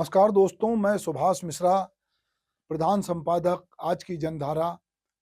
नमस्कार दोस्तों, मैं सुभाष मिश्रा, प्रधान संपादक आज की जनधारा,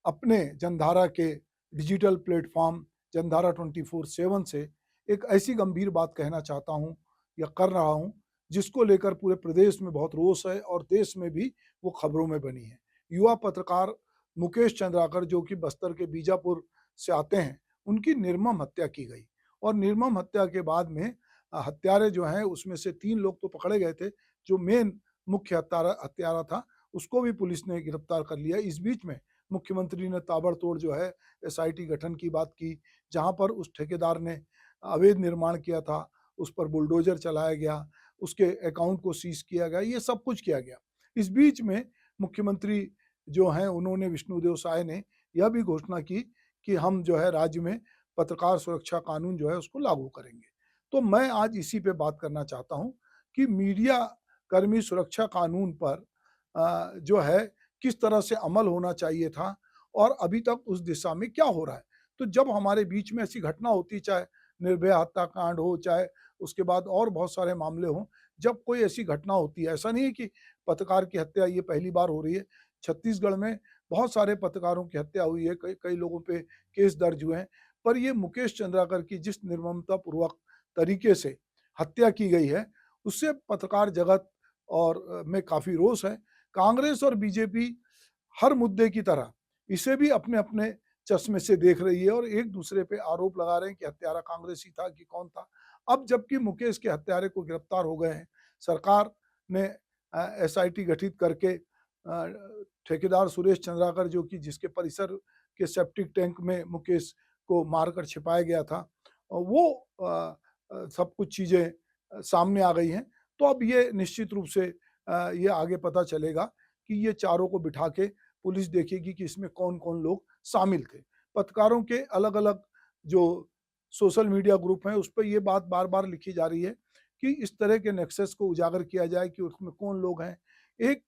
अपने जनधारा के डिजिटल प्लेटफॉर्म जनधारा 24/7 से एक ऐसी गंभीर बात कहना चाहता हूं या कर रहा हूं, जिसको लेकर पूरे प्रदेश में बहुत रोष है और देश में भी वो खबरों में बनी है। युवा पत्रकार मुकेश चंद्राकर, जो कि बस्तर के बीजापुर से आते हैं, उनकी निर्मम हत्या की गई और निर्मम हत्या के बाद में हत्यारे जो हैं उसमें से 3 लोग तो पकड़े गए थे। जो मेन मुख्य हत्यारा हत्यारा था, उसको भी पुलिस ने गिरफ्तार कर लिया। इस बीच में मुख्यमंत्री ने ताबड़तोड़ जो है एसआईटी गठन की बात की, जहां पर उस ठेकेदार ने अवैध निर्माण किया था, उस पर बुलडोजर चलाया गया, उसके अकाउंट को सीज किया गया, ये सब कुछ किया गया। इस बीच में मुख्यमंत्री जो हैं उन्होंने, विष्णुदेव साय ने यह भी घोषणा की कि हम जो है राज्य में पत्रकार सुरक्षा कानून जो है उसको लागू करेंगे। तो मैं आज इसी पे बात करना चाहता हूं कि मीडिया कर्मी सुरक्षा कानून पर जो है किस तरह से अमल होना चाहिए था और अभी तक उस दिशा में क्या हो रहा है। तो जब हमारे बीच में ऐसी घटना होती, चाहे निर्भया हत्याकांड हो, चाहे उसके बाद और बहुत सारे मामले हों, जब कोई ऐसी घटना होती है, ऐसा नहीं है कि पत्रकार की हत्या ये पहली बार हो रही है। छत्तीसगढ़ में बहुत सारे पत्रकारों की हत्या हुई है, कई कई लोगों पे केस दर्ज हुए हैं, पर ये मुकेश चंद्राकर की जिस निर्ममतापूर्वक तरीके से हत्या की गई है, उससे पत्रकार जगत और में काफ़ी रोष है। कांग्रेस और बीजेपी हर मुद्दे की तरह इसे भी अपने-अपने चश्मे से देख रही है और एक दूसरे पे आरोप लगा रहे हैं कि हत्यारा कांग्रेसी था कि कौन था। अब जबकि मुकेश के हत्यारे को गिरफ्तार हो गए हैं, सरकार ने एसआईटी गठित करके ठेकेदार सुरेश चंद्राकर, जो कि जिसके परिसर के सेप्टिक टैंक में मुकेश को मारकर छिपाया गया था, वो सब कुछ चीज़ें सामने आ गई हैं। तो अब ये निश्चित रूप से ये आगे पता चलेगा कि ये चारों को बिठा के पुलिस देखेगी कि इसमें कौन-कौन लोग शामिल थे। पत्रकारों के अलग-अलग जो सोशल मीडिया ग्रुप हैं, उस पे ये बात बार-बार लिखी जा रही है कि इस तरह के नेक्सस को उजागर किया जाए कि उसमें कौन लोग हैं। एक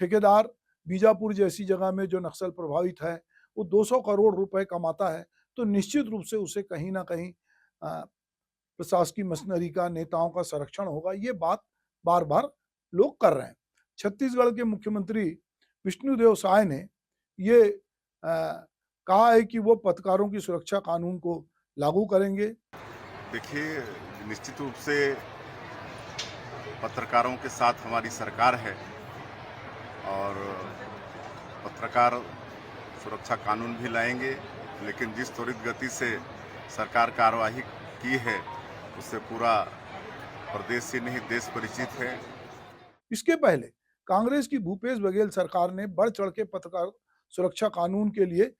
ठेकेदार बीजापुर जैसी जगह में जो नक्सल प्रभावित है, वो 200 करोड़ रुपए कमाता है, तो निश्चित रूप से उसे कहीं न कहीं अ, प्रशासकीय मशीनरी का, नेताओं का संरक्षण होगा। ये बात बार-बार लोग कर रहे हैं। छत्तीसगढ़ के मुख्यमंत्री विष्णुदेव साय ने ये कहा है कि वो पत्रकारों की सुरक्षा कानून को लागू करेंगे। देखिए, निश्चित रूप से पत्रकारों के साथ हमारी सरकार है और पत्रकार सुरक्षा कानून भी लाएंगे, लेकिन जिस त्वरित गति से सरकार कार्यवाही की है, उससे पूरा प्रदेश ही नहीं देश परिचित है। इसके पहले कांग्रेस की भूपेश बघेल सरकार ने बढ़ चढ़ के पत्रकार सुरक्षा कानून के लिए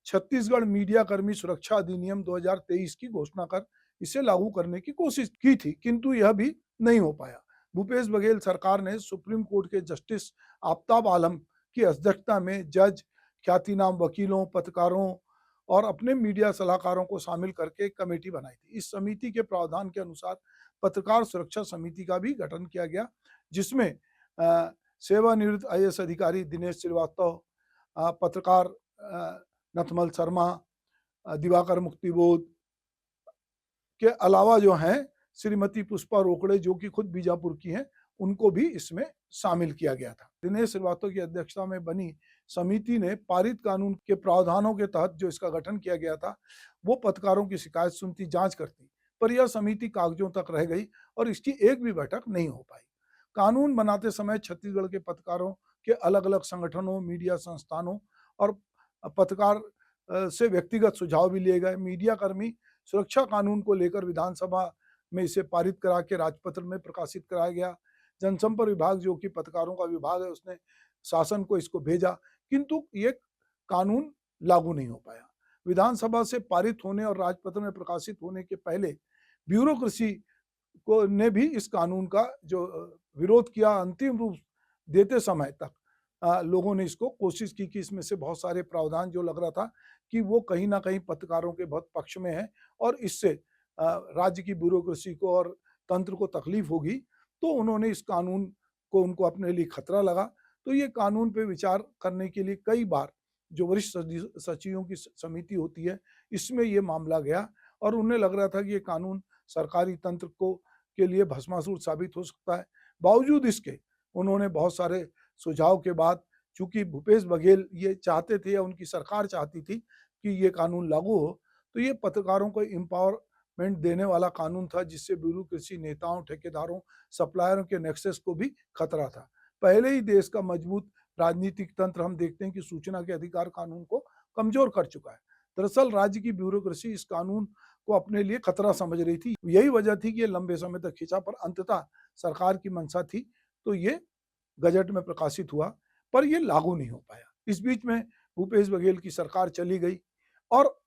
छत्तीसगढ़ मीडिया कर्मी सुरक्षा अधिनियम 2023 की घोषणा कर इसे लागू करने की कोशिश की थी, किंतु यह भी नहीं हो पाया। भूपेश बघेल सरकार ने सुप्रीम कोर्ट के जस्टिस आफ्ताब आलम की अध्यक्षता में जज, ख्यातिनाम वकीलों, पत्रकारों और अपने मीडिया सलाहकारों को शामिल करके एक कमेटी बनाई थी। इस समिति के प्रावधान के अनुसार पत्रकार सुरक्षा समिति का भी गठन किया गया, जिसमें सेवानिवृत्त आईएएस अधिकारी दिनेश श्रीवास्तव, पत्रकार नथमल शर्मा, दिवाकर मुक्तिबोध के अलावा जो हैं श्रीमती पुष्पा रोकड़े, जो कि खुद बीजापुर की हैं, उनको भी इसमें शामिल किया गया था। दिनेश श्रीवास्तव की अध्यक्षता में बनी समिति ने पारित कानून के प्रावधानों के तहत जो इसका गठन किया गया था, वो पत्रकारों की शिकायत सुनती, जांच करती, पर यह समिति कागजों तक रह गई और इसकी एक भी बैठक नहीं हो पाई। कानून बनाते समय छत्तीसगढ़ के पत्रकारों के अलग-अलग संगठनों, मीडिया संस्थानों और पत्रकार से व्यक्तिगत सुझाव भी लिए गए। मीडिया कर्मी सुरक्षा कानून को लेकर विधानसभा में इसे पारित करा के राजपत्र में प्रकाशित कराया गया। जनसंपर्क विभाग, जो कि पत्रकारों का विभाग है, उसने शासन को इसको भेजा, किंतु ये कानून लागू नहीं हो पाया। विधानसभा से पारित होने और राजपत्र में प्रकाशित होने के पहले ब्यूरोक्रेसी को ने भी इस कानून का जो विरोध किया। अंतिम रूप देते समय तक लोगों ने इसको कोशिश की कि इसमें से बहुत सारे प्रावधान जो लग रहा था कि वो कहीं न कहीं पत्रकारों के बहुत पक्ष में है और इससे राज्य की ब्यूरोक्रेसी को और तंत्र को तकलीफ होगी, तो उन्होंने इस कानून को, उनको अपने लिए खतरा लगा। तो ये कानून पे विचार करने के लिए कई बार जो वरिष्ठ सचिवों की समिति होती है, इसमें ये मामला गया और उन्हें लग रहा था कि ये कानून सरकारी तंत्र को के लिए भस्मासुर साबित हो सकता है। बावजूद इसके उन्होंने बहुत सारे सुझाव के बाद, चूंकि भूपेश बघेल ये चाहते थे या उनकी सरकार चाहती थी कि ये कानून लागू हो, तो ये पत्रकारों को एम्पावरमेंट देने वाला कानून था, जिससे ब्यूरोक्रेसी, नेताओं, ठेकेदारों, सप्लायरों के नेक्सस को भी खतरा था। पहले ही देश का मजबूत राजनीतिक तंत्र हम देखते हैं कि सूचना के अधिकार कानून को कमजोर कर चुका है। दरअसल राज्य की ब्यूरोक्रेसी इस कानून को अपने लिए खतरा समझ रही थी। यही वजह थी कि ये लंबे समय तक खिंचा, पर अंततः सरकार की मंशा थी तो ये गजट में प्रकाशित हुआ, पर ये लागू नहीं हो पाया। इस बीच में भूपेश बघेल की सरकार चली गई और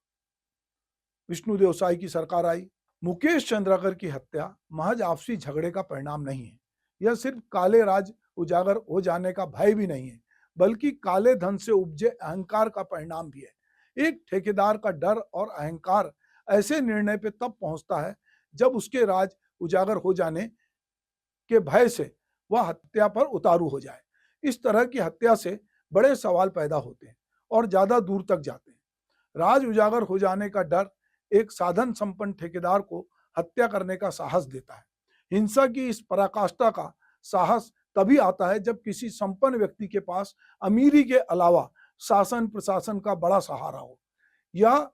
विष्णुदेव साय की सरकार आई। मुकेश चंद्राकर की हत्या महज आपसी झगड़े का परिणाम नहीं है। यह सिर्फ काले राज उजागर हो जाने का भय भी नहीं है, बल्कि काले धन से उपजे अहंकार का परिणाम भी है। एक ठेकेदार का डर और अहंकार ऐसे निर्णय पे तब पहुंचता है जब उसके राज उजागर हो जाने के भय से वह हत्या पर उतारू हो जाए। इस तरह की हत्या से बड़े सवाल पैदा होते हैं और ज्यादा दूर तक जाते हैं। राज उजागर हो जाने का डर एक साधन संपन्न ठेकेदार को हत्या करने का साहस देता है। हिंसा की इस पराकाष्ठा का साहस तभी आता है जब किसी संपन्न व्यक्ति के पास अमीरी के अलावा शासन प्रशासन का बड़ा सहारा हो। यह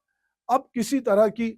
अब किसी तरह की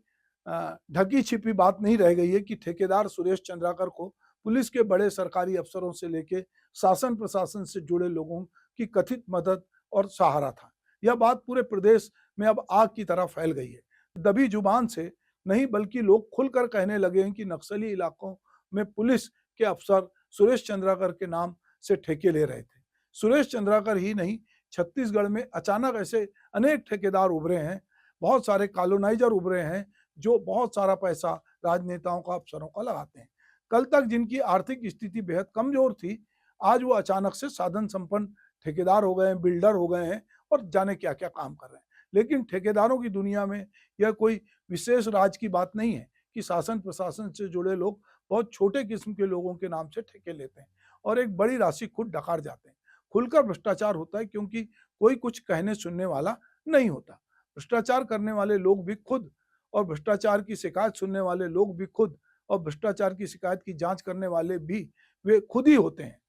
ढकी छिपी बात नहीं रह गई है कि ठेकेदार सुरेश चंद्राकर को पुलिस के बड़े सरकारी अफसरों से लेकर शासन प्रशासन से जुड़े लोगों की कथित मदद और सहारा था। यह बात पूरे प्रदेश में अब आग की तरह फैल गई है। दबी जुबान से नहीं, बल्कि लोग खुलकर कहने लगे हैं कि नक्सली इलाकों में पुलिस के अफसर सुरेश चंद्राकर के नाम से ठेके ले रहे थे। सुरेश चंद्राकर ही नहीं, छत्तीसगढ़ में अचानक ऐसे अनेक ठेकेदार उभरे हैं, बहुत सारे कॉलोनाइजर उभरे हैं जो बहुत सारा पैसा राजनेताओं का, अफसरों का लगाते हैं। कल तक जिनकी आर्थिक स्थिति बेहद कमजोर थी, आज वो अचानक से साधन संपन्न ठेकेदार हो गए हैं, बिल्डर हो गए हैं और जाने क्या क्या काम कर रहे हैं। लेकिन ठेकेदारों की दुनिया में यह कोई विशेष राज की बात नहीं है कि शासन प्रशासन से जुड़े लोग बहुत छोटे किस्म के लोगों के नाम से ठेके लेते हैं और एक बड़ी राशि खुद डकार जाते हैं। खुलकर भ्रष्टाचार होता है क्योंकि कोई कुछ कहने सुनने वाला नहीं होता। भ्रष्टाचार करने वाले लोग भी खुद और भ्रष्टाचार की शिकायत सुनने वाले लोग भी खुद और भ्रष्टाचार की शिकायत की जांच करने वाले भी वे खुद ही होते हैं।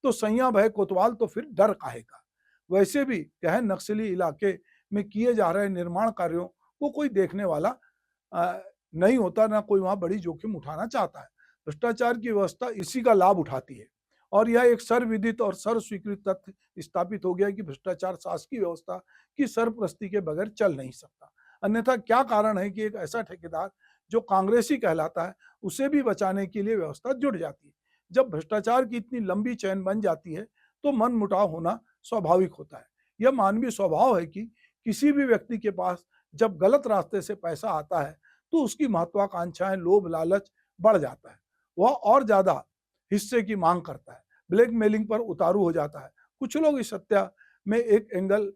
तो सैया भय कोतवाल तो फिर डर काहे का। वैसे भी गहन नक्सली इलाके में किए जा रहे निर्माण कार्यों को कोई देखने वाला नहीं होता, ना कोई वहां बड़ी जोखिम उठाना चाहता है। भ्रष्टाचार की व्यवस्था इसी का लाभ उठाती है और यह एक सर्वविदित और सर्वस्वीकृत तथ्य स्थापित हो गया कि भ्रष्टाचार शासकीय व्यवस्था की सरपरस्ती के बगैर चल नहीं सकता। अन्यथा क्या कारण है कि एक ऐसा ठेकेदार जो कांग्रेसी कहलाता है, उसे भी बचाने के लिए व्यवस्था जुड़ जाती है। जब भ्रष्टाचार की इतनी लंबी चैन बन जाती है तो मन मुटाव होना स्वाभाविक होता है। यह मानवीय स्वभाव है कि किसी भी व्यक्ति के पास जब गलत रास्ते से पैसा आता है तो उसकी महत्वाकांक्षाएं, लोभ, लालच बढ़ जाता है। वह और ज्यादा हिस्से की मांग करता है, ब्लैकमेलिंग पर उतारू हो जाता है। कुछ लोग इस हत्या में एक एंगल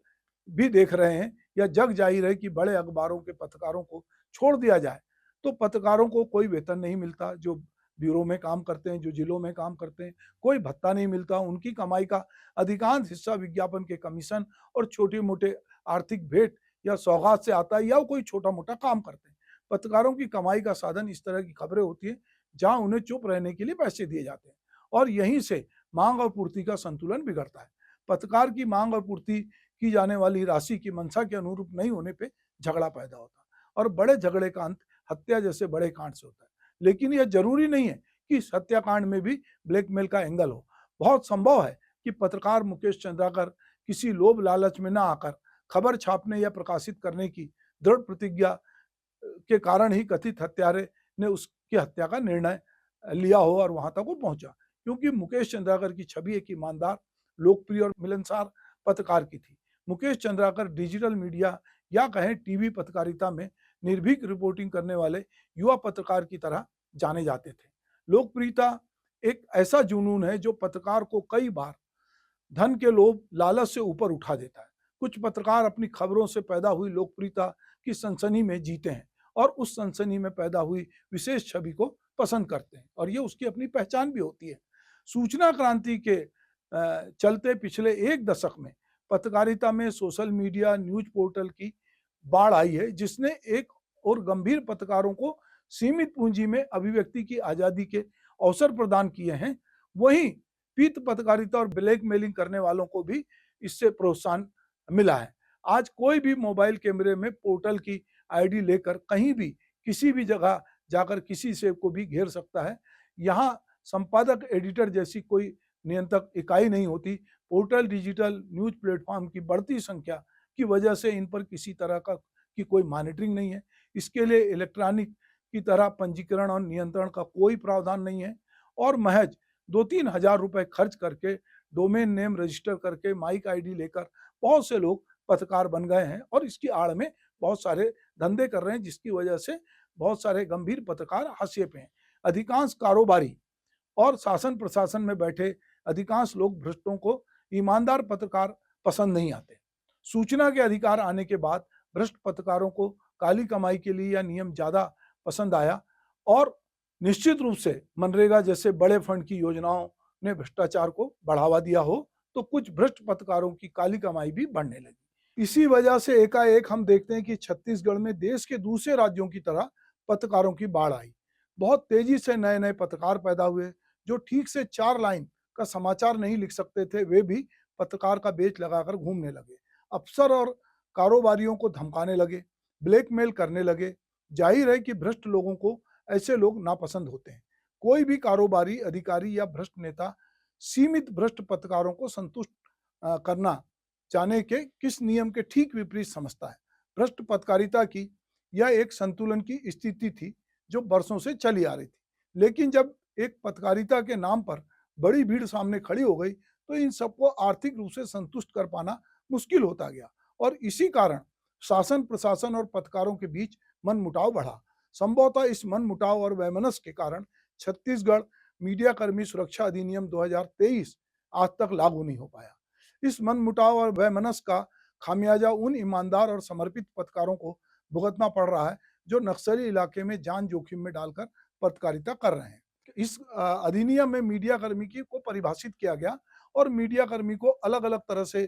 भी देख रहे हैं। यह जग जाहिर है कि बड़े अखबारों के पत्रकारों को छोड़ दिया जाए तो पत्रकारों को कोई वेतन नहीं मिलता, जो ब्यूरो में काम करते हैं, जो जिलों में काम करते हैं, कोई भत्ता नहीं मिलता। उनकी कमाई का अधिकांश हिस्सा विज्ञापन के कमीशन और छोटे मोटे आर्थिक भेंट या सौगात से आता है या कोई छोटा मोटा काम करते हैं। पत्रकारों की कमाई का साधन इस तरह की खबरें होती है जहां उन्हें चुप रहने के लिए पैसे दिए जाते हैं और यहीं से मांग और पूर्ति का संतुलन बिगड़ता है। पत्रकार की मांग और पूर्ति की जाने वाली राशि की मंशा के अनुरूप नहीं होने पर झगड़ा पैदा होता है और बड़े झगड़े का अंत हत्या जैसे बड़े कांड से होता है। लेकिन यह जरूरी नहीं है कि इस हत्याकांड में भी ब्लैकमेल का एंगल हो। बहुत संभव है कि पत्रकार मुकेश चंद्राकर किसी लोभ लालच में न आकर खबर छापने या प्रकाशित करने की दृढ़ प्रतिज्ञा के कारण ही कथित हत्यारे ने उसकी हत्या का निर्णय लिया हो और वहां तक वो पहुंचा। क्योंकि मुकेश चंद्राकर की छवि एक ईमानदार, लोकप्रिय और मिलनसार पत्रकार की थी। मुकेश चंद्राकर डिजिटल मीडिया या कहें टीवी पत्रकारिता में निर्भीक रिपोर्टिंग करने वाले युवा पत्रकार की तरह जाने जाते थे। लोकप्रियता एक ऐसा जुनून है जो पत्रकार को कई बार धन के लोभ, लालच से ऊपर उठा देता है। कुछ पत्रकार अपनी खबरों से पैदा हुई लोकप्रियता की सनसनी में जीते हैं और उस सनसनी में पैदा हुई विशेष छवि को पसंद करते हैं और ये उसकी अपनी पहचान भी होती है। सूचना क्रांति के चलते पिछले एक दशक में पत्रकारिता में सोशल मीडिया, न्यूज पोर्टल की बाढ़ आई है, जिसने एक और गंभीर पत्रकारों को सीमित पूंजी में अभिव्यक्ति की आजादी के अवसर प्रदान किए हैं। वहीं पीत पत्रकारिता और ब्लैकमेलिंग करने वालों को भी इससे प्रोत्साहन मिला है। आज कोई भी मोबाइल कैमरे में पोर्टल की आईडी लेकर कहीं भी किसी भी जगह जाकर किसी से को भी घेर सकता है। यहाँ संपादक एडिटर जैसी कोई नियंत्रक इकाई नहीं होती। पोर्टल डिजिटल न्यूज प्लेटफॉर्म की बढ़ती संख्या की वजह से इन पर किसी तरह का की कोई मॉनिटरिंग नहीं है। इसके लिए इलेक्ट्रॉनिक की तरह पंजीकरण और नियंत्रण का कोई प्रावधान नहीं है और महज 2-3 हज़ार रुपए खर्च करके डोमेन नेम रजिस्टर करके माइक आईडी लेकर बहुत से लोग पत्रकार बन गए हैं और इसकी आड़ में बहुत सारे धंधे कर रहे हैं, जिसकी वजह से बहुत सारे गंभीर पत्रकार हाशिए पे हैं। अधिकांश कारोबारी और शासन प्रशासन में बैठे अधिकांश लोग भ्रष्टों को ईमानदार पत्रकार पसंद नहीं आते। सूचना के अधिकार आने के बाद भ्रष्ट पत्रकारों को काली कमाई के लिए यह नियम ज्यादा पसंद आया और निश्चित रूप से मनरेगा जैसे बड़े फंड की योजनाओं ने भ्रष्टाचार को बढ़ावा दिया हो तो कुछ भ्रष्ट पत्रकारों की काली कमाई भी बढ़ने लगी। इसी वजह से एकाएक हम देखते हैं कि छत्तीसगढ़ में देश के दूसरे राज्यों की तरह पत्रकारों की बाढ़ आई। बहुत तेजी से नए नए पत्रकार पैदा हुए जो ठीक से 4 लाइन का समाचार नहीं लिख सकते थे, वे भी पत्रकार का बेच लगाकर घूमने लगे। अफसर और कारोबारियों को धमकाने लगे, ब्लैकमेल करने लगे। जाहिर है कि भ्रष्ट लोगों को ऐसे लोग नापसंद होते हैं। कोई भी कारोबारी अधिकारी या भ्रष्ट नेता सीमित भ्रष्ट पत्रकारों को संतुष्ट करना चाहने के किस नियम के ठीक विपरीत समझता है। भ्रष्ट पत्रकारिता की यह एक संतुलन की स्थिति थी जो बरसों से चली आ रही थी, लेकिन जब एक पत्रकारिता के नाम पर बड़ी भीड़ सामने खड़ी हो गई तो इन सबको आर्थिक रूप से संतुष्ट कर पाना मुश्किल होता गया और इसी कारण शासन प्रशासन और पत्रकारों के बीच मनमुटाव बढ़ा। संभवतः इस मनमुटाव और वैमनस्य के कारण छत्तीसगढ़ मीडिया कर्मी सुरक्षा अधिनियम 2023 आज तक लागू नहीं हो पाया। इस मनमुटाव और वैमनस्य का खामियाजा उन ईमानदार और समर्पित पत्रकारों को भुगतना पड़ रहा है जो नक्सली इलाके में जान जोखिम में डालकर पत्रकारिता कर रहे हैं। इस अधिनियम में मीडिया कर्मी की को परिभाषित किया गया और मीडिया कर्मी को अलग अलग तरह से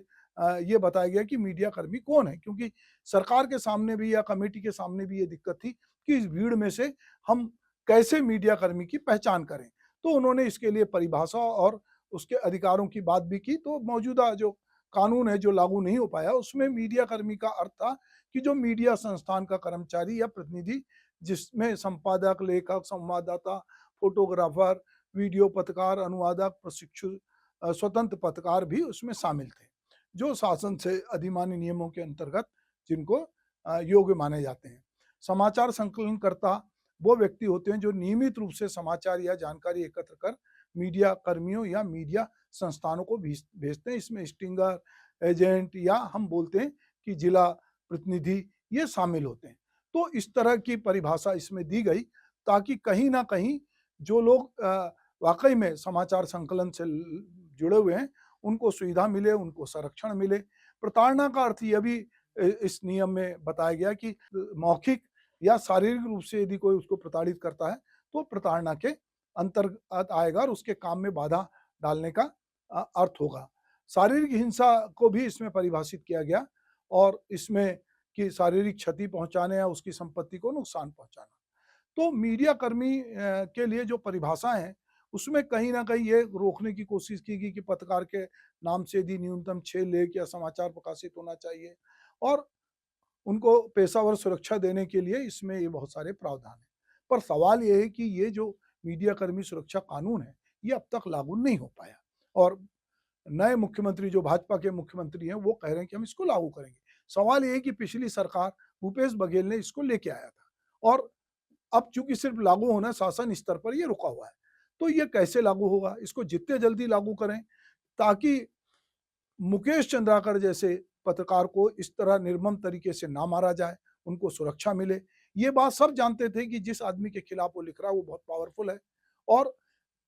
ये बताया गया कि मीडिया कर्मी कौन है, क्योंकि सरकार के सामने भी या कमेटी के सामने भी ये दिक्कत थी कि इस भीड़ में से हम कैसे मीडिया कर्मी की पहचान करें। तो उन्होंने इसके लिए परिभाषा और उसके अधिकारों की बात भी की। तो मौजूदा जो कानून है जो लागू नहीं हो पाया उसमें मीडिया कर्मी का अर्थ था कि जो मीडिया संस्थान का कर्मचारी या प्रतिनिधि, जिसमें संपादक, लेखक, संवाददाता, फोटोग्राफर, वीडियो पत्रकार, अनुवादक, प्रशिक्षु, स्वतंत्र पत्रकार भी उसमें शामिल थे, जो शासन से अधिमान्य नियमों के अंतर्गत जिनको योग्य माने जाते हैं। समाचार संकलनकर्ता वो व्यक्ति होते हैं जो नियमित रूप से समाचार या जानकारी एकत्र कर मीडिया कर्मियों या मीडिया संस्थानों को भेजते हैं। इसमें स्टिंगर, एजेंट या हम बोलते हैं कि जिला प्रतिनिधि ये शामिल होते हैं। तो इस तरह की परिभाषा इसमें दी गई ताकि कहीं ना कहीं जो लोग वाकई में समाचार संकलन से जुड़े हुए हैं उनको सुविधा मिले, उनको संरक्षण मिले। प्रताड़ना का अर्थ यह भी इस नियम में बताया गया कि मौखिक या शारीरिक रूप से यदि कोई उसको प्रताड़ित करता है तो प्रताड़ना के अंतर्गत आएगा और उसके काम में बाधा डालने का अर्थ होगा। शारीरिक हिंसा को भी इसमें परिभाषित किया गया और इसमें कि शारीरिक क्षति पहुंचाने या उसकी संपत्ति को नुकसान पहुंचाना। तो मीडिया कर्मी के लिए जो परिभाषा है उसमें कहीं ना कहीं ये रोकने की कोशिश की गई कि पत्रकार के नाम से यदि न्यूनतम 6 लेख या समाचार प्रकाशित होना चाहिए और उनको पेशावर सुरक्षा देने के लिए इसमें ये बहुत सारे प्रावधान हैं। पर सवाल ये है कि ये जो मीडिया कर्मी सुरक्षा कानून है ये अब तक लागू नहीं हो पाया और नए मुख्यमंत्री जो भाजपा के मुख्यमंत्री हैं वो कह रहे हैं कि हम इसको लागू करेंगे। सवाल ये है कि पिछली सरकार भूपेश बघेल ने इसको लेके आया था और अब चूंकि सिर्फ लागू होना शासन स्तर पर ये रुका हुआ है, तो ये कैसे लागू होगा? इसको जितने जल्दी लागू करें ताकि मुकेश चंद्राकर जैसे पत्रकार को इस तरह निर्मम तरीके से ना मारा जाए, उनको सुरक्षा मिले। ये बात सब जानते थे कि जिस आदमी के खिलाफ वो लिख रहा है वो बहुत पावरफुल है और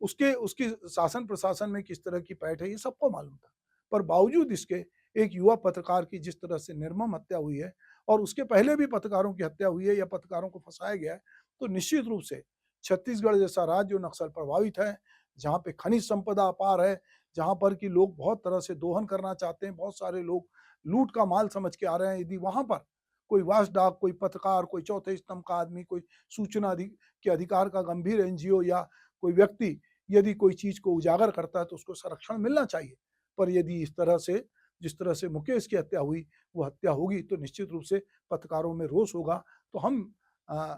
उसकी शासन प्रशासन में किस तरह की पैठ है ये सबको मालूम था। पर बावजूद इसके एक युवा पत्रकार की जिस तरह से निर्मम हत्या हुई है और उसके पहले भी पत्रकारों की हत्या हुई है या पत्रकारों को फंसाया गया है, तो निश्चित रूप से छत्तीसगढ़ जैसा राज्य जो नक्सल प्रभावित है, जहाँ पे खनिज संपदा अपार है, जहाँ पर कि लोग बहुत तरह से दोहन करना चाहते हैं, बहुत सारे लोग लूट का माल समझ के आ रहे हैं। यदि वहां पर कोई वाचडॉग, कोई पत्रकार, कोई चौथे स्तंभ का आदमी, कोई सूचना के अधिकार का गंभीर एनजीओ या कोई व्यक्ति यदि कोई चीज को उजागर करता है तो उसको संरक्षण मिलना चाहिए। पर यदि इस तरह से, जिस तरह से मुकेश की हत्या हुई, वो हत्या होगी तो निश्चित रूप से पत्रकारों में रोष होगा। तो हम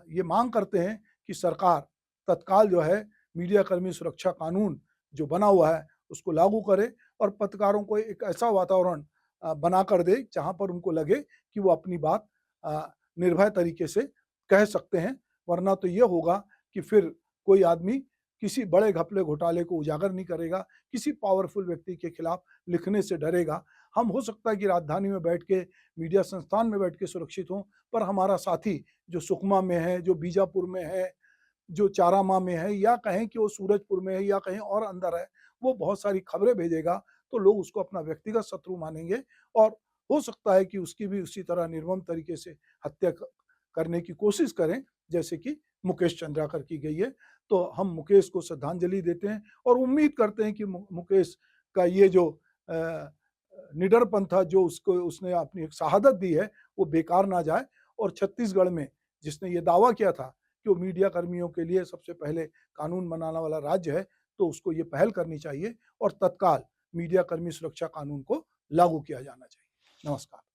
ये मांग करते हैं कि सरकार तत्काल जो है मीडिया कर्मी सुरक्षा कानून जो बना हुआ है उसको लागू करे और पत्रकारों को एक ऐसा वातावरण बना कर दे जहां पर उनको लगे कि वो अपनी बात निर्भय तरीके से कह सकते हैं। वरना तो ये होगा कि फिर कोई आदमी किसी बड़े घपले घोटाले को उजागर नहीं करेगा, किसी पावरफुल व्यक्ति के खिलाफ लिखने से डरेगा। हम हो सकता है कि राजधानी में बैठ के, मीडिया संस्थान में बैठ के सुरक्षित हों, पर हमारा साथी जो सुकमा में है, जो बीजापुर में है, जो चारामा में है, या कहें कि वो सूरजपुर में है या कहीं और अंदर है, वो बहुत सारी खबरें भेजेगा तो लोग उसको अपना व्यक्तिगत शत्रु मानेंगे और हो सकता है कि उसकी भी उसी तरह निर्मम तरीके से हत्या करने की कोशिश करें जैसे कि मुकेश चंद्राकर की गई है। तो हम मुकेश को श्रद्धांजलि देते हैं और उम्मीद करते हैं कि मुकेश का ये जो निडरपन था, जो उसको उसने अपनी एक शहादत दी है, वो बेकार ना जाए। और छत्तीसगढ़ में जिसने ये दावा किया था कि वो मीडिया कर्मियों के लिए सबसे पहले कानून बनाने वाला राज्य है, तो उसको ये पहल करनी चाहिए और तत्काल मीडिया कर्मी सुरक्षा कानून को लागू किया जाना चाहिए। नमस्कार।